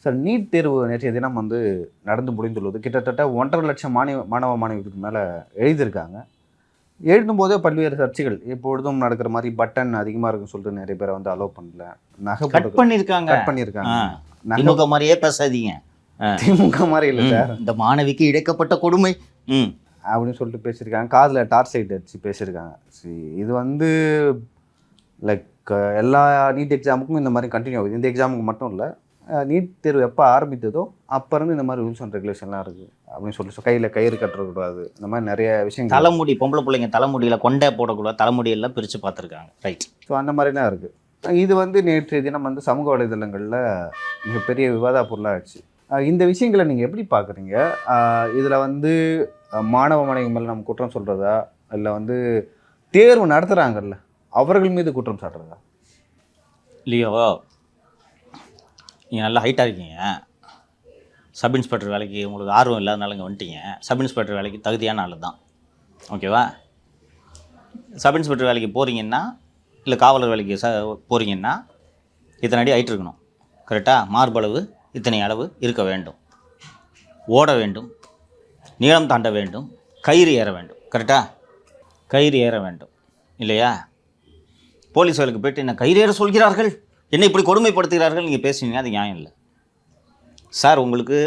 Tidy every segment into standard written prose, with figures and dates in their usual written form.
Sir NEET தேர்வு நேற்றைய தினம் வந்து நடந்து முடிந்துள்ளது. கிட்டத்தட்ட 1.5 லட்சம் மாணவ மாணவிகளுக்கு மேலே எழுதியிருக்காங்க. எழுதும்போதே பல்வேறு சர்ச்சைகள் எப்பொழுதும் நடக்கிற மாதிரி பட்டன் அதிகமாக இருக்குன்னு சொல்லிட்டு நிறைய பேரை வந்து அலோவ் பண்ணல. நகை கட் பண்ணியிருக்காங்க. திமுக மாதிரியே பேசாதீங்க. திமுக மாதிரி இல்லை சார், இந்த மாணவிக்கு இழைக்கப்பட்ட கொடுமை அப்படின்னு சொல்லிட்டு பேசியிருக்காங்க. காதில் டார்ச் லைட் அடிச்சு பேசியிருக்காங்க. இது வந்து லைக் எல்லா நீட் எக்ஸாமுக்கும் இந்த மாதிரி கண்டினியூ ஆகுது. இந்த எக்ஸாமுக்கு மட்டும் இல்லை, நீட் தேர்வு எப்போ ஆரம்பித்ததோ அப்போ இருந்து இந்த மாதிரி ரூல்ஸ் அண்ட் ரெகுலேஷன்லாம் இருக்குது அப்படின்னு சொல்லிட்டு கையில் கயிறு கட்டக்கூடாது, இந்த மாதிரி நிறைய விஷயங்கள். தலைமுடி பொம்பளை பிள்ளைங்க தலைமுடியில் கொண்டை போடக்கூடாது, தலைமுடியெல்லாம் பிரித்து பார்த்துருக்காங்க. ரைட். ஸோ அந்த மாதிரிலாம் இருக்குது. இது வந்து நேற்றைய தினம் வந்து சமூக வலைதளங்களில் மிகப்பெரிய விவாத பொருளாக ஆச்சு. இந்த விஷயங்களை நீங்கள் எப்படி பார்க்குறீங்க? இதில் வந்து மாணவ மாணவிகள் மேலே நம்ம குற்றம் சொல்கிறதா, இல்லை வந்து தேர்வு நடத்துகிறாங்கல்ல அவர்கள் மீது குற்றம் சாட்டுறதா? இல்லையோ, நீங்கள் நல்லா ஹைட்டாக இருக்கீங்க, சப் இன்ஸ்பெக்டர் வேலைக்கு உங்களுக்கு ஆர்வம் இல்லாதனால இங்கே வந்துட்டீங்க. சப் இன்ஸ்பெக்டர் வேலைக்கு தகுதியான ஆள் தான், ஓகேவா? சப் இன்ஸ்பெக்டர் வேலைக்கு போகிறீங்கன்னா, இல்லை காவலர் வேலைக்கு போகிறீங்கன்னா இத்தனை அடி ஹைட் இருக்கணும், கரெக்டாக? மார்பளவு இத்தனை அளவு இருக்க வேண்டும், ஓட வேண்டும், நீளம் தாண்ட வேண்டும், கயிறு ஏற வேண்டும், கரெக்டாக? கயிறு ஏற வேண்டும் இல்லையா? போலீஸ் வேலைக்கு போய்ட்டு என்ன கயிறு ஏற சொல்கிறார்கள், என்ன இப்படி கொடுமைப்படுத்துகிறார்கள் நீங்கள் பேசுவீங்க, அது நியாயம் இல்லை சார். உங்களுக்கு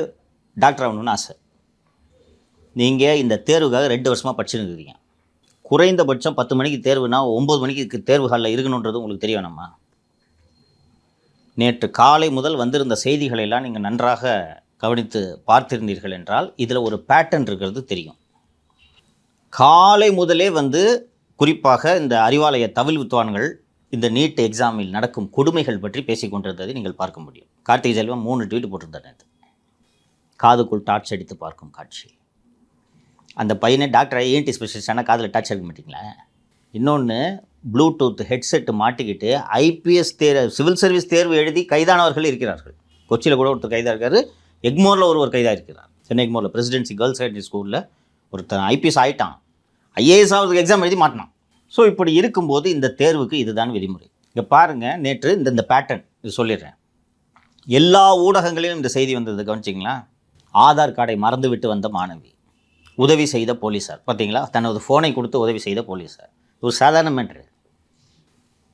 டாக்டர் ஆகணும்னு ஆசை, நீங்கள் இந்த தேர்வுக்காக 2 வருஷமாக படிச்சுருக்கிறீங்க. குறைந்தபட்சம் 10 மணிக்கு தேர்வுனா 9 மணிக்கு தேர்வு ஹாலில் இருக்கணுன்றது உங்களுக்கு தெரிய வேணாமா? நேற்று காலை முதல் வந்திருந்த செய்திகளெல்லாம் நீங்கள் நன்றாக கவனித்து பார்த்திருந்தீர்கள் என்றால் இதில் ஒரு பேட்டர்ன் இருக்கிறது தெரியும். காலை முதலே வந்து குறிப்பாக இந்த அறிவாலய தவில் வித்வான்கள் இந்த நீட் எக்ஸாமில் நடக்கும் கொடுமைகள் பற்றி பேசி கொண்டிருந்ததை நீங்கள் பார்க்க முடியும். கார்த்திகை செல்வம் 3 ட்வீட் போட்டிருந்தார். காதுக்குள் டார்ச் அடித்து பார்க்கும் காட்சி. அந்த பையனை டாக்டர் ஏன்டி ஸ்பெஷலிஸ்டான காதில் டார்ச் அடிக்க மாட்டிங்களா? இன்னொன்று, ப்ளூடூத் ஹெட்செட் மாட்டிக்கிட்டு ஐபிஎஸ் தேர்வு சிவில் சர்வீஸ் தேர்வு எழுதி கைதானவர்கள் இருக்கிறார்கள். கொச்சியில் கூட ஒருத்தர் கைதாக இருக்கார், எக்மோரில் ஒருவர் கைதாக இருக்கிறார். சென்னை எக்மோரில் பிரசிடென்சி கேர்ள்ஸ் ஹையர் ஸ்கூலில் ஒருத்தர் ஐபிஎஸ் ஆகிட்டான், ஐஏஎஸ் ஆகிறதுக்கு எக்ஸாம் எழுதி மாட்டினான். ஸோ இப்படி இருக்கும்போது இந்த தேர்வுக்கு இதுதான் விதிமுறை. இங்கே பாருங்கள், நேற்று இந்த பேட்டர்ன் இது சொல்லிடுறேன். எல்லா ஊடகங்களிலும் இந்த செய்தி வந்தது கவனிச்சிங்களா? ஆதார் கார்டை மறந்துவிட்டு வந்த மாணவி, உதவி செய்த போலீஸார். பார்த்தீங்களா? தனது ஃபோனை கொடுத்து உதவி செய்த போலீஸார். ஒரு சாதாரண மேட்ரு.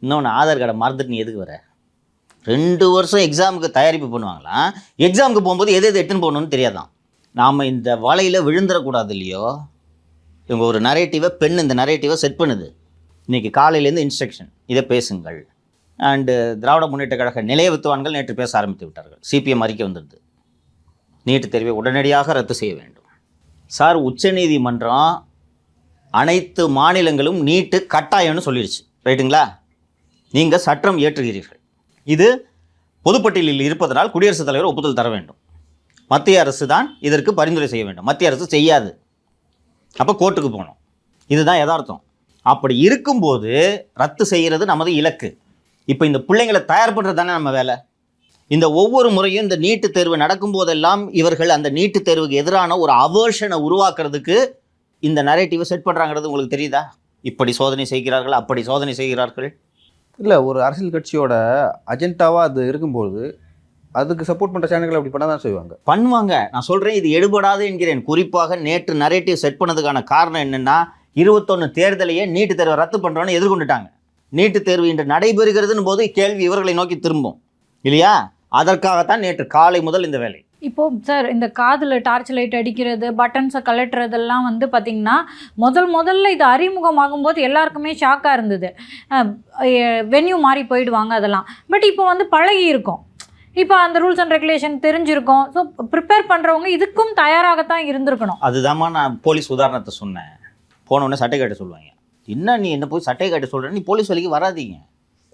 இன்னொன்று, ஆதார் கார்டை மறந்துட்டு நீ எதுக்கு வர? 2 வருஷம் எக்ஸாமுக்கு தயாரிப்பு பண்ணுவாங்களாம், எக்ஸாமுக்கு போகும்போது எது எட்டுன்னு போகணுன்னு தெரியாதான். நாம் இந்த வலையில் விழுந்துடக்கூடாது இல்லையோ? இவங்க ஒரு நரேட்டிவை இந்த நரேட்டிவை செட் பண்ணுது. இன்றைக்கி காலையிலேருந்து இன்ஸ்ட்ரக்ஷன், இதை பேசுங்கள். அண்டு திராவிட முன்னேற்ற கழக நிலைய வித்துவான்கள் நேற்று பேச ஆரம்பித்து விட்டார்கள். சிபிஎம் அறிக்கை வந்துடுது, நீட் தேர்வை உடனடியாக ரத்து செய்ய வேண்டும். சார், உச்சநீதிமன்றம் அனைத்து மாநிலங்களும் நீட்டு கட்டாயம்னு சொல்லிடுச்சு, ரைட்டுங்களா? நீங்கள் சட்டம் இயற்றுகிறீர்கள், இது பொதுப்பட்டியலில் இருப்பதனால் குடியரசுத் தலைவர் ஒப்புதல் தர வேண்டும். மத்திய அரசு தான் இதற்கு பரிந்துரை செய்ய வேண்டும். மத்திய அரசு செய்யாது, அப்போ கோர்ட்டுக்கு போகணும். இதுதான் யதார்த்தம். அப்படி இருக்கும்போது ரத்து செய்கிறது நமது இலக்கு. இப்போ இந்த பிள்ளைங்களை தயார் பண்ணுறது தானே நம்ம வேலை. இந்த ஒவ்வொரு முறையும் இந்த நீட்டு தேர்வு நடக்கும்போதெல்லாம் இவர்கள் அந்த நீட்டு தேர்வுக்கு எதிரான ஒரு அவர்ஷனை உருவாக்குறதுக்கு இந்த நரேட்டிவை செட் பண்ணுறாங்கிறது உங்களுக்கு தெரியுதா? இப்படி சோதனை செய்கிறார்கள், அப்படி சோதனை செய்கிறார்கள். இல்லை, ஒரு அரசியல் கட்சியோட அஜெண்டாவாக அது இருக்கும்போது அதுக்கு சப்போர்ட் பண்ணுற சேனல்கள் அப்படி பண்ண தான் பண்ணுவாங்க. நான் சொல்கிறேன், இது எடுபடாது என்கிறேன். குறிப்பாக நேற்று நரேட்டிவ் செட் பண்ணதுக்கான காரணம் என்னென்னா, 21 தேர்தலையே நீட்டு தேர்வை ரத்து பண்ணுறோன்னு எதிர்கொண்டுட்டாங்க. நீட்டு தேர்வு இன்று நடைபெறுகிறதுன்னு போது கேள்வி இவர்களை நோக்கி திரும்பும் இல்லையா? அதற்காகத்தான் நேற்று காலை முதல் இந்த வேலை. இப்போது சார், இந்த காதில் டார்ச் லைட் அடிக்கிறது, பட்டன்ஸை கலட்டுறதெல்லாம் வந்து பார்த்திங்கன்னா முதல்ல இது அறிமுகமாகும் போது எல்லாருக்குமே ஷாக்காக இருந்தது. வென்யூ மாறி போயிடுவாங்க அதெல்லாம். பட் இப்போ வந்து பழகி இருக்கும், இப்போ அந்த ரூல்ஸ் அண்ட் ரெகுலேஷன் தெரிஞ்சிருக்கும். ஸோ ப்ரிப்பேர் பண்ணுறவங்க இதுக்கும் தயாராகத்தான் இருந்திருக்கணும். அதுதாம்மா நான் போலீஸ் உதாரணத்தை சொன்னேன். போனோடனே சட்டை காட்ட சொல்லுவாங்க. என்ன நீ என்ன போய் சட்டை காட்ட சொல்கிறேன்? நீ போலீஸ் வேலைக்கு வராதீங்க,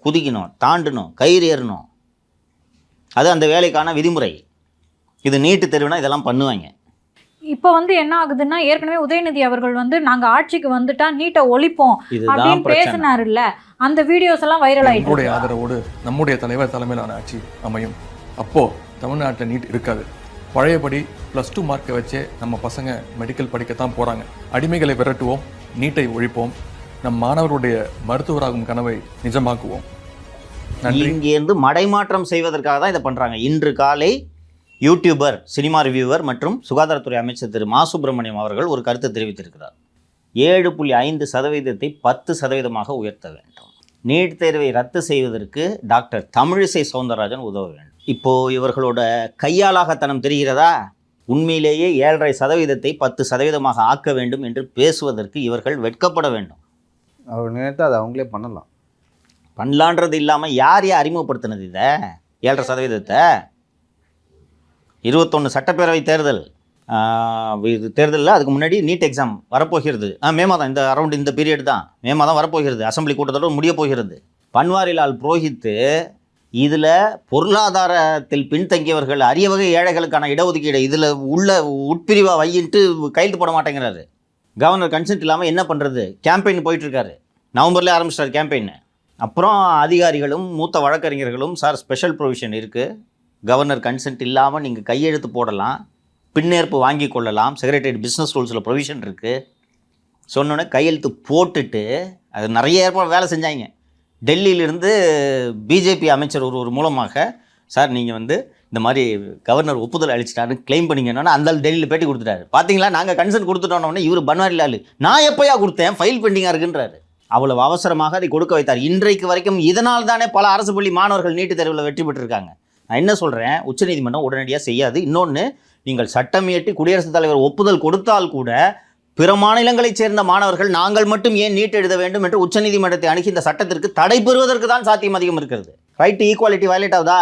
குதிக்கணும், தாண்டணும், கயிறு ஏறணும், அது அந்த வேலைக்கான விதிமுறை. இது நீட்டு தேர்வுனா இதெல்லாம் பண்ணுவாங்க. இப்போ வந்து என்ன ஆகுதுன்னா, ஏற்கனவே உதயநிதி அவர்கள் வந்து நாங்கள் ஆட்சிக்கு வந்துட்டா நீட்டை ஒழிப்போம் அப்படின்னு பேசினார் இல்லை, அந்த வீடியோஸ் எல்லாம் வைரல் ஆகிட்டு. நம்முடைய ஆதரவோடு நம்முடைய தலைவர் தலைமையிலான ஆட்சி அமையும். அப்போது தமிழ்நாட்டில் நீட் இருக்காது. பழையபடி +2 மார்க்கை வச்சே நம்ம பசங்க மெடிக்கல் படிக்கத்தான் போகிறாங்க. அடிமைகளை விரட்டுவோம், நீட்டை ஒழிப்போம், நம் மாணவருடைய மருத்துவராகும் கனவை நிஜமாக்குவோம். இங்கேருந்து மடைமாற்றம் செய்வதற்காக தான் இதை பண்ணுறாங்க. இன்று காலை யூடியூபர், சினிமா ரிவ்யூவர் மற்றும் சுகாதாரத்துறை அமைச்சர் திரு மா சுப்பிரமணியம் அவர்கள் ஒரு கருத்து தெரிவித்திருக்கிறார். 7.5% 10% உயர்த்த வேண்டும். நீட் தேர்வை ரத்து செய்வதற்கு டாக்டர் தமிழிசை சவுந்தரராஜன் உதவ வேண்டும். இப்போது இவர்களோட கையாளாகத்தனம் தெரிகிறதா? உண்மையிலேயே 7.5% 10% ஆக்க வேண்டும் என்று பேசுவதற்கு இவர்கள் வெட்கப்பட வேண்டும். அவர் நினைத்தா அதை அவங்களே பண்ணலாம். பண்ணலான்றது இல்லாமல் யார் அறிமுகப்படுத்தினது இதை 7.5%? 21 சட்டப்பேரவை தேர்தல், இது தேர்தலில் அதுக்கு முன்னாடி நீட் எக்ஸாம் வரப்போகிறது. மே மாதம், இந்த அரௌண்ட் இந்த பீரியட் தான், மே மாதம் வரப்போகிறது. அசம்பிளி கூட்டத்தோடு முடிய போகிறது. பன்வாரிலால் புரோஹித் இதில் பொருளாதாரத்தில் பின்தங்கியவர்கள், அரிய வகை ஏழைகளுக்கான இடஒதுக்கீடு இதில் உள்ள உட்பிரிவாக வையின்ட்டு கையெழுத்து போட மாட்டேங்கிறாரு. கவர்னர் கன்சென்ட் இல்லாமல் என்ன பண்ணுறது? கேம்பெயின் போயிட்டுருக்காரு. நவம்பர்லேயே ஆரம்பிச்சிட்டார் கேம்பெயின். அப்புறம் அதிகாரிகளும் மூத்த வழக்கறிஞர்களும், சார் ஸ்பெஷல் ப்ரொவிஷன் இருக்குது, கவர்னர் கன்சென்ட் இல்லாமல் நீங்கள் கையெழுத்து போடலாம், பின்னேற்பு வாங்கி கொள்ளலாம், செக்ரட்டரியேட் பிஸ்னஸ் ரூல்ஸில் ப்ரொவிஷன் இருக்குது சொன்னோன்னே கையெழுத்து போட்டுட்டு அது நிறைய ஏற்பாடு வேலை செஞ்சாங்க. டெல்லியிலிருந்து பிஜேபி அமைச்சர் ஒரு மூலமாக, சார் நீங்கள் இந்த மாதிரி கவர்னர் ஒப்புதல் அளிச்சிட்டாருன்னு கிளைம் பண்ணிங்கன்னா அந்த டெல்லியில் பேட்டி கொடுத்துட்டாரு. பார்த்தீங்களா, நாங்கள் கன்சென்ட் கொடுத்துட்டோன்னே இவர் பன்வாரிலால் நான் எப்போயா கொடுத்தேன், ஃபைல் பெண்டிங்காக இருக்குன்றாரு. அவ்வளவு அவசரமாக அதை கொடுக்க வைத்தார். இன்றைக்கு வரைக்கும் இதனால் தானே பல அரசு பள்ளி மாணவர்கள் நீட்டுத் தேர்வில் வெற்றி பெற்றிருக்காங்க. நான் என்ன சொல்கிறேன், உச்சநீதிமன்றம் உடனடியாக செய்யாது. இன்னொன்று, நீங்கள் சட்டம் இயற்றி குடியரசுத் தலைவர் ஒப்புதல் கொடுத்தால் கூட பிற மாநிலங்களைச் சேர்ந்த மாணவர்கள் நாங்கள் மட்டும் ஏன் நீட் எழுத வேண்டும் என்று உச்சநீதிமன்றத்தை அணுகி இந்த சட்டத்திற்கு தடை பெறுவதற்கு தான் சாத்தியம் அதிகம் இருக்கிறது. ரைட் டு ஈக்குவாலிட்டி வயலேட் ஆகுதா?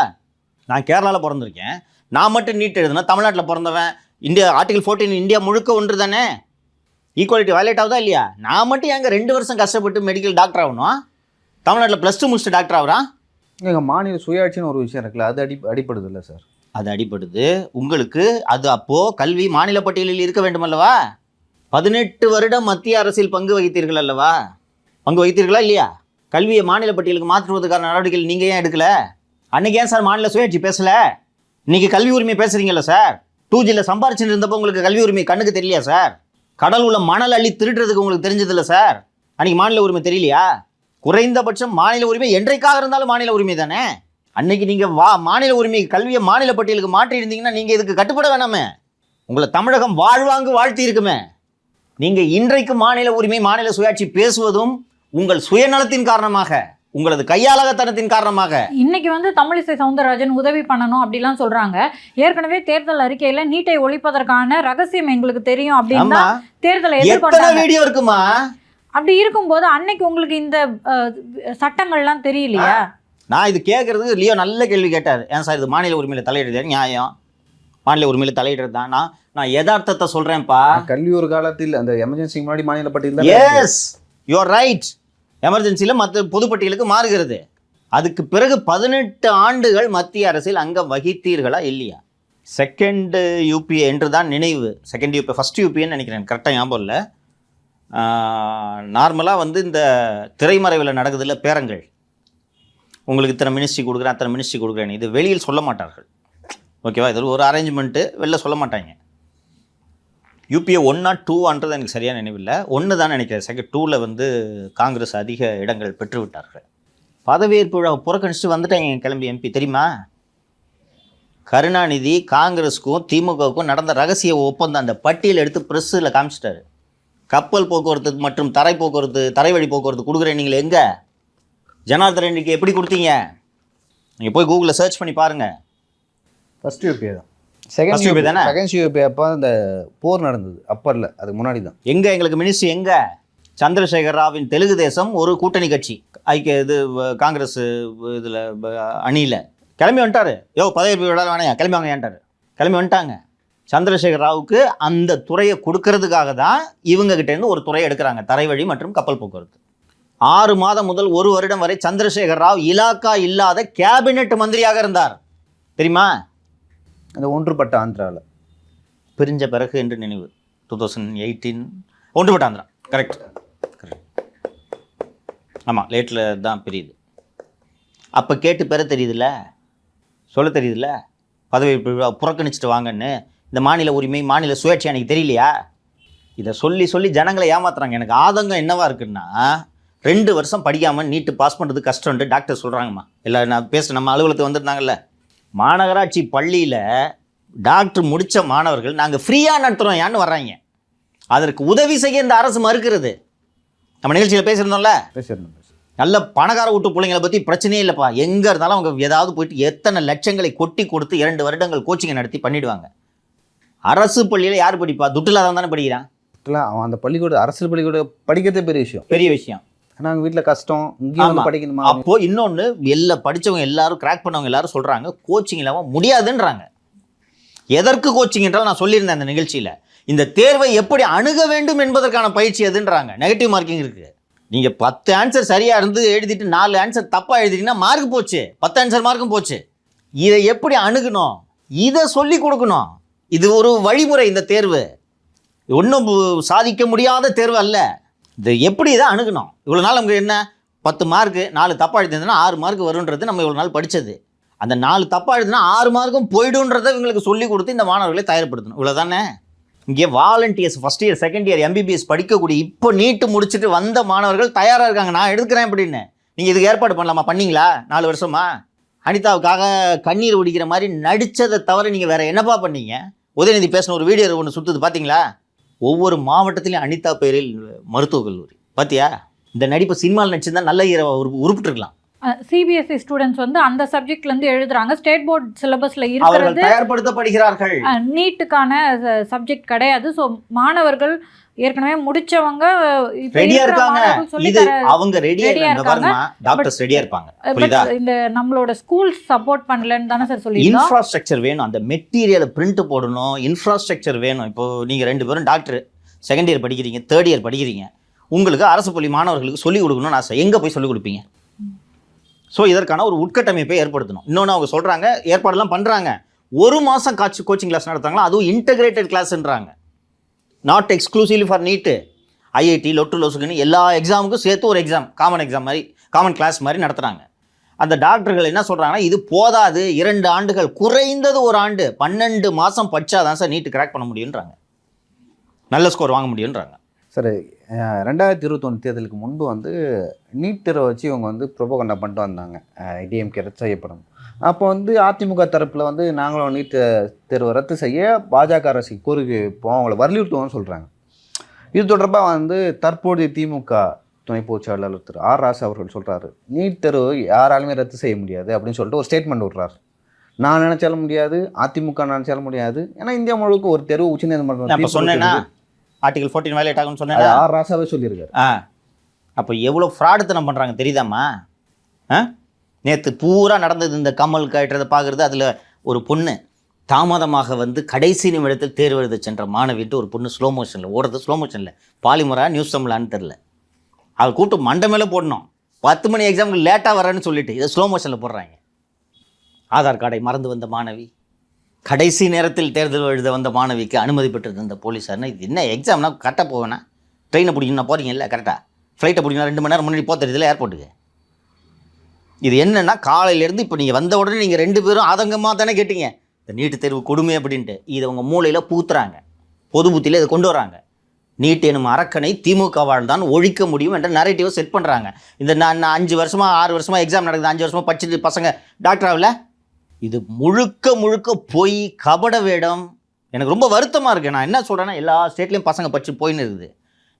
நான் கேரளாவில் பிறந்திருக்கேன், நான் மட்டும் நீட் எழுதுனா தமிழ்நாட்டில் பிறந்தவன், இந்தியா ஆர்டிகல் 14 இந்தியா முழுக்க ஒன்று தானே, ஈக்குவாலிட்டி வயலேட் ஆகுதா இல்லையா? நான் மட்டும் எங்கள் 2 வருஷம் கஷ்டப்பட்டு மெடிக்கல் டாக்டர் ஆகணும், தமிழ்நாட்டில் +2 முடிச்சுட்டு டாக்டர் ஆகுறான். எங்கள் மாநில சுயாட்சின்னு ஒரு விஷயம் இருக்குல்ல, அது அடிப்படுது இல்லை சார்? அது அடிப்படுது உங்களுக்கு. அது அப்போது கல்வி மாநில பட்டியலில் இருக்க வேண்டும் அல்லவா? 18 வருடம் மத்திய அரசில் பங்கு வகித்தீர்கள் அல்லவா? பங்கு வகித்தீர்களா இல்லையா? கல்வியை மாநில பட்டியலுக்கு மாற்றுவதற்கான நடவடிக்கைகள் நீங்கள் ஏன் எடுக்கலை? அன்றைக்கி ஏன் சார் மாநில சுயாட்சி பேசலை? இன்றைக்கி கல்வி உரிமை பேசுகிறீங்களா சார்? 2Gயில் சம்பாரிச்சுட்டு இருந்தப்போ உங்களுக்கு கல்வி உரிமை கண்ணுக்கு தெரியலையா சார்? கடல் உள்ள மணல் அள்ளி திருடுறதுக்கு உங்களுக்கு தெரிஞ்சதில்லை சார்? அன்றைக்கி மாநில உரிமை தெரியலையா? குறைந்தபட்சம் மாநில உரிமை என்றைக்காக இருந்தாலும் மாநில உரிமை தானே. அன்னைக்கு நீங்கள் மாநில உரிமை கல்வியை மாநில பட்டியலுக்கு மாற்றி இருந்தீங்கன்னா நீங்கள் இதுக்கு கட்டுப்பட வேணாமே. உங்களை தமிழகம் வாழ்வாங்கு வாழ்த்தி இருக்குமே. நீங்கள் இன்றைக்கு மாநில உரிமை மாநில சுயாட்சி பேசுவதும் உங்கள் சுயநலத்தின் காரணமாக, உங்களது கையாளகத்தனத்தின் காரணமாக. இன்னைக்கு தமிழிசை சவுந்தரராஜன் உதவி பண்ணணும் அப்படிலாம் சொல்றாங்க. ஏற்கனவே தேர்தல் அறிக்கையில நீட்டை ஒழிப்பதற்கான ரகசியம் எங்களுக்கு தெரியும் அப்படின்னு தேர்தலை எதிர்கொண்டாங்க. வீடியோ இருக்குமா? அப்படி இருக்கும்போது அன்னைக்கு உங்களுக்கு இந்த சட்டங்கள்லாம் தெரியலையா? நான் இது கேட்கறது லியோ நல்ல கேள்வி கேட்டார். ஏன் சார் இது மாநில உரிமையில் தலையிடுறது நியாயம்? மாநில உரிமையில் தலையிடுறது தான். நான் யதார்த்தத்தை சொல்கிறேன்ப்பா. கல்வி ஒரு காலத்தில் அந்த எமர்ஜென்சிக்கு முன்னாடி மாநில பட்டியல். Yes, you are right. எமர்ஜென்சியில் மற்ற பொதுப்பட்டியலுக்கு மாறுகிறது. அதுக்கு பிறகு 18 ஆண்டுகள் மத்திய அரசில் அங்கம் வகித்தீர்களா இல்லையா? செகண்ட் யூபிஏ என்று தான் நினைவு. செகண்ட் யூபிஏ, ஃபஸ்ட் யூபிஏன்னு நினைக்கிறேன், கரெக்டாக ஞாபகம் இல்லை. நார்மலாக இந்த திரைமறைவில் நடக்குதுல்ல பேரங்கள், உங்களுக்கு இத்தனை மினிஸ்ட்ரி கொடுக்குறேன் அத்தனை மினிஸ்ட்ரி கொடுக்குறேன், இது வெளியில் சொல்ல மாட்டார்கள். ஓகேவா? இது ஒரு அரேஞ்ச்மெண்ட்டு, வெளில சொல்ல மாட்டாங்க. யூபிஏ 1 or 2 எனக்கு சரியாக நினைவில்லை, 1 தான் நினைக்கிறேன். செகண்ட் 2ல் காங்கிரஸ் அதிக இடங்கள் பெற்று விட்டார்கள். பதவியேற்பு விழாவை புறக்கணிச்சுட்டு வந்துட்டாங்க கிளம்பி எம்பி. தெரியுமா? கருணாநிதி காங்கிரஸுக்கும் திமுகவுக்கும் நடந்த ரகசிய ஒப்பந்தம் அந்த பட்டியல் எடுத்து ப்ரெஸ்ஸில் காமிச்சிட்டாரு. கப்பல் போக்குவரத்து மற்றும் தரை போக்குவரத்து, தரைவழி போக்குவரத்து கொடுக்குறேன். நீங்கள் எங்கே ஜனார்தன் ரெட்டிக்கு எப்படி கொடுத்தீங்க? நீங்கள் போய் கூகுளில் சர்ச் பண்ணி பாருங்கள். ஃபர்ஸ்ட் யூபிஏ தான். செகண்ட் யூபிஏ தானே? செகண்ட் யூபிஏ அப்போ அந்த போர் நடந்தது, அப்போ இல்லை, அதுக்கு முன்னாடி தான். எங்கே எங்களுக்கு மினிஸ்ட்ரி எங்கே? சந்திரசேகர் ராவின் தெலுங்கு தேசம் ஒரு கூட்டணி கட்சி, காங்கிரஸ் இதில் அணியில் கிளம்பி வந்துட்டார். பதவியேற்பு விழா வேணையா, கிளம்பி வாங்க ஏன்ட்டார். கிளம்பி வந்துட்டாங்க. சந்திரசேகர் ராவுக்கு அந்த துறையை கொடுக்கறதுக்காக தான் இவங்ககிட்டேருந்து ஒரு துறையை எடுக்கிறாங்க, தரைவழி மற்றும் கப்பல் போக்குவரத்து. 6 மாதம் முதல் 1 வருடம் வரை சந்திரசேகர் ராவ் இலாக்கா இல்லாத கேபினெட் மந்திரியாக இருந்தார். தெரியுமா? அந்த ஒன்றுபட்ட ஆந்திராவில் பிரிஞ்ச பிறகு என்று நினைவு. 2018 ஒன்றுபட்ட ஆந்திரா. கரெக்ட். ஆமாம், லேட்டில் தான் பிரியுது. அப்போ கேட்டு பெற தெரியுதுல்ல, சொல்ல தெரியுதுல்ல, பதவி புறக்கணிச்சிட்டு வாங்கன்னு. இந்த மாநில உரிமை மாநில சுயாட்சி எனக்கு தெரியலையா? இதை சொல்லி சொல்லி ஜனங்களை ஏமாத்துறாங்க. எனக்கு ஆதங்கம் என்னவா இருக்குன்னா, 2 வருஷம் படிக்காமல் நீட்டு பாஸ் பண்ணுறது கஷ்டம்ன்ட்டு டாக்டர் சொல்கிறாங்கம்மா. எல்லாம் நான் நம்ம அலுவலகத்துக்கு வந்துருந்தாங்கல்ல, மாநகராட்சி பள்ளியில் டாக்டர் முடித்த மாணவர்கள் நாங்கள் ஃப்ரீயாக நடத்துகிறோம் ஏன்னு வர்றாங்க. அதற்கு உதவி செய்ய இந்த அரசு மறுக்கிறது. நம்ம நிகழ்ச்சியில் பேசியிருந்தோம்ல, பேசிடணும். நல்ல பணக்கார வீட்டு பிள்ளைங்களை பற்றி பிரச்சனையே இல்லைப்பா. எங்கே இருந்தாலும் அவங்க ஏதாவது போயிட்டு எத்தனை லட்சங்களை கொட்டி கொடுத்து 2 வருடங்கள் கோச்சிங்கை நடத்தி பண்ணிவிடுவாங்க. அரசு பள்ளியில் யார் படிப்பா? துட்டு இல்லாதவன் தானே படிக்கிறான். அவன் அந்த பள்ளிக்கூட அரசு பள்ளிக்கூட படிக்கிறதே பெரிய விஷயம். நாங்கள் வீட்டில் கஷ்டம், இங்கேயும் படிக்கணுமா? அப்போது இன்னொன்று, படித்தவங்க எல்லாரும், கிராக் பண்ணவங்க எல்லாரும் சொல்கிறாங்க கோச்சிங் இல்லாமல் முடியாதுன்றாங்க. எதற்கு கோச்சிங் என்றால் நான் சொல்லியிருந்தேன் அந்த நிகழ்ச்சியில், இந்த தேர்வை எப்படி அணுக வேண்டும் என்பதற்கான பயிற்சி எதுன்றாங்க. நெகட்டிவ் மார்க்கிங் இருக்குது. நீங்கள் 10 ஆன்சர் சரியாக இருந்து எழுதிட்டு 4 ஆன்சர் தப்பாக எழுதிட்டீங்கன்னா மார்க் போச்சு, 10 ஆன்சர் மார்க்கும் போச்சு. இதை எப்படி அணுகணும், இதை சொல்லி கொடுக்கணும். இது ஒரு வழிமுறை. இந்த தேர்வு ஒன்றும் சாதிக்க முடியாத தேர்வு அல்ல. இது எப்படி இதை அணுகணும்? இவ்வளோ நாள் நமக்கு என்ன, 10 மார்க்கு 4 தப்பாக எழுதிருந்ததுன்னா 6 மார்க் வருன்றது நம்ம இவ்வளோ நாள் படித்தது. அந்த 4 தப்பாக எழுதுனா 6 மார்க்கும் போய்டுன்றதை இவங்களுக்கு சொல்லி கொடுத்து இந்த மாணவர்களை தயார்படுத்தணும். இவ்வளோ தானே. இங்கே volunteers first year second year MBBS படிக்கக்கூடிய இப்போ நீட்டு முடிச்சுட்டு வந்த மாணவர்கள் தயாராக இருக்காங்க, நான் எடுக்கிறேன் அப்படின்னு. நீங்கள் இதுக்கு ஏற்பாடு பண்ணலாமா? பண்ணீங்களா 4 வருஷமா? அனிதாவுக்காக கண்ணீர் ஒடிக்கிற மாதிரி நடித்ததை தவிர நீங்கள் வேறு என்னப்பா பண்ணீங்க? உதயநிதி பேசின ஒரு வீடியோ ஒன்று சுற்றுது பார்த்தீங்களா? ஒவ்வொரு மாவட்டத்திலையும் அனிதா பேரில் மருத்துவக் கல்லூரி. பார்த்தியா? இந்த நடிப்பு சினிமாவில் நடிச்சிருந்தா நல்ல ஹீரோ உருப்பிட்டுருக்கலாம். சிபிஎஸ்சி ஸ்டூடெண்ட்ஸ் வந்து அந்த சப்ஜெக்ட்லேருந்து எழுதுறாங்க. ஸ்டேட் போர்ட் சிலபஸில் இருக்கிறது தயார்படுத்தப்படுகிறார்கள். நீட்டுக்கான சப்ஜெக்ட் கிடையாது. ஸோ மாணவர்கள் ஏற்கனவே முடிச்சவங்க ரெடியா இருக்காங்க. இது அவங்க ரெடியா இருக்காங்க. டாக்டர்ஸ் ரெடியா இருப்பாங்க. புரியுதா? இந்த நம்மளோட ஸ்கூல் சப்போர்ட் பண்ணலன்னு தானே சார் சொல்லியிருந்தோம். இன்ஃப்ராஸ்ட்ரக்சர் வேணும், அந்த மெட்டீரியலை பிரிண்ட் போடணும், இன்ஃப்ராஸ்ட்ரக்சர் வேணும். இப்போ நீங்க 2 பேரும் டாக்டர், செகண்ட் இயர் படிக்கிறீங்க, தேர்ட் இயர் படிக்கிறீங்க, உங்களுக்கு அரசு பள்ளி மாணவர்களுக்கு சொல்லிக் கொடுக்கணும்னு ஆசை. எங்கே போய் சொல்லிக் கொடுப்பீங்க? ஸோ இதற்கான ஒரு உட்கட்டமைப்பை ஏற்படுத்தணும். இன்னொன்று அவங்க சொல்கிறாங்க, ஏற்பாடெல்லாம் பண்ணுறாங்க. 1 மாதம் கோச்சிங் கிளாஸ் நடத்துறாங்களா, அதுவும் இன்டகிரேட்டட் கிளாஸ்ன்றாங்க. Not exclusively for NEET, IIT, லொட்டு லொசுக்குன்னு எல்லா எக்ஸாமுக்கும் சேர்த்து ஒரு எக்ஸாம், காமன் எக்ஸாம் மாதிரி, காமன் கிளாஸ் மாதிரி நடத்துகிறாங்க. அந்த டாக்டர்கள் என்ன சொல்கிறாங்கன்னா, இது போதாது, 2 ஆண்டுகள், குறைந்தது 1 ஆண்டு, 12 மாதம் படித்தாதான் சார் நீட்டு கிராக் பண்ண முடியுன்றாங்க, நல்ல ஸ்கோர் வாங்க முடியுன்றாங்க. சார் 2021 தேர்தலுக்கு முன்பு வந்து நீட் தேர்வை வச்சு இவங்க வந்து ப்ரொபகண்டா பண்ணிட்டு வந்தாங்க, டிஎம்கே ரத்து செய்யப்படும். அப்போ வந்து அதிமுக தரப்பில் வந்து நாங்களும் நீட் தேர்வை ரத்து செய்ய பாஜக அரசு கோரிக்கை இப்போ அவங்கள வலியுறுத்துவோம்னு சொல்கிறாங்க. இது தொடர்பாக வந்து தற்போதைய திமுக துணை பொதுச் செயலாளர் திரு ஆர் ராசா அவர்கள் சொல்கிறாரு, நீட் தேர்வு யாராலுமே ரத்து செய்ய முடியாது அப்படின்னு சொல்லிட்டு ஒரு ஸ்டேட்மெண்ட் விடுறாரு. நான் நினச்சாலும் முடியாது, அதிமுக நினச்சாலும் முடியாது, ஏன்னா இந்தியா முழுக்க ஒரு தேர்வு உச்சநீதிமன்றம் சொன்னேன்னா ஆர்டிகல் 14 வயலேட் ஆகும்னு சொன்னேன். ஆர் ராசாவே சொல்லியிருக்காரு. அப்போ எவ்வளோ ஃப்ராடுத்தனம் பண்ணுறாங்க தெரியுதாம்மா? நேற்று பூரா நடந்தது இந்த கமல் கட்டுறதை பார்க்குறது. அதில் ஒரு பொண்ணு தாமதமாக வந்து கடைசி நிமிடத்தில் தேர்வு எழுத சென்ற மாணவிட்டு ஒரு பொண்ணு ஸ்லோ மோஷனில் ஓடுறது, ஸ்லோ மோஷனில் பாலிமரா நியூஸ் தமிழான்னு தெரில, அவள் கூப்பிட்டு மண்டை மேலே போடணும். 10 மணி எக்ஸாமுக்கு லேட்டாக வரேன்னு சொல்லிட்டு இதை ஸ்லோ மோஷனில் போடுறாங்க. ஆதார் கார்டை மறந்து வந்த மாணவி, கடைசி நேரத்தில் தேர்தல் எழுத வந்த மாணவிக்கு அனுமதி பெற்றது இந்த போலீஸார்னா, இது என்ன எக்ஸாம்னா கரெக்டாக போவேண்ணா? ட்ரெயினை பிடிக்கணும்னா போகிறீங்கல்ல கரெக்டாக, ஃப்ளைட்டை பிடிக்கணும் 2 மணி நேரம் முன்னாடி போக தெரியுதுல ஏர்போர்ட்டுக்கு. இது என்னென்னா, காலையிலேருந்து இப்போ நீங்கள் வந்த உடனே நீங்கள் 2 பேரும் ஆதங்கமாக தானே கேட்டீங்க இந்த நீட்டு தேர்வு கொடுமை அப்படின்ட்டு. இதை அவங்க மூளையில் பூத்துறாங்க, பொது புத்தியில் இதை கொண்டு வராங்க. நீட் எனும் அரக்கனை திமுகவால் தான் ஒழிக்க முடியும் என்ற நரேட்டிவை செட் பண்ணுறாங்க. இந்த நான் 5 வருஷமாக 6 வருஷமாக எக்ஸாம் நடக்குது, 5 வருஷமாக படிச்சுட்டு பசங்க டாக்டர் ஆகல. இது முழுக்க முழுக்க போய் கபட வேடம். எனக்கு ரொம்ப வருத்தமாக இருக்குது. நான் என்ன சொல்கிறேன்னா, எல்லா ஸ்டேட்லேயும் பசங்க படிச்சு போயின்னு இருக்குது.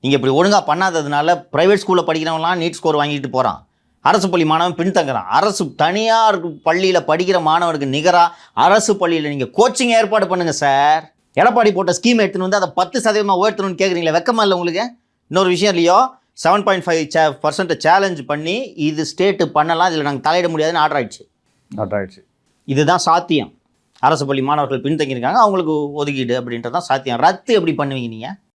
நீங்கள் இப்படி ஒழுங்காக பண்ணாததுனால ப்ரைவேட் ஸ்கூலில் படிக்கிறவங்களாம் நீட் ஸ்கோர் வாங்கிட்டு போகிறான், அரசு பள்ளி மாணவன் பின்தங்குறான். அரசு தனியார் பள்ளியில் படிக்கிற மாணவனுக்கு நிகராக அரசு பள்ளியில் நீங்கள் கோச்சிங் ஏற்பாடு பண்ணுங்கள் சார். எடப்பாடி போட்ட ஸ்கீம் எடுத்துன்னு வந்து அதை 10% உயர்த்தணும்னு கேட்குறீங்களா? வெக்கமா இல்லை உங்களுக்கு? இன்னொரு விஷயம் இல்லையோ, 7.5% சேலஞ்ச் பண்ணி இது ஸ்டேட்டு பண்ணலாம், இதில் நாங்கள் தலையிட முடியாதுன்னு ஆர்டர் ஆயிடுச்சு. இதுதான் சாத்தியம். அரசு பள்ளி மாணவர்கள் பின்தங்கியிருக்காங்க, அவங்களுக்கு ஒதுக்கீடு அப்படின்றதான் சாத்தியம். ரத்து எப்படி பண்ணுவீங்க நீங்கள்?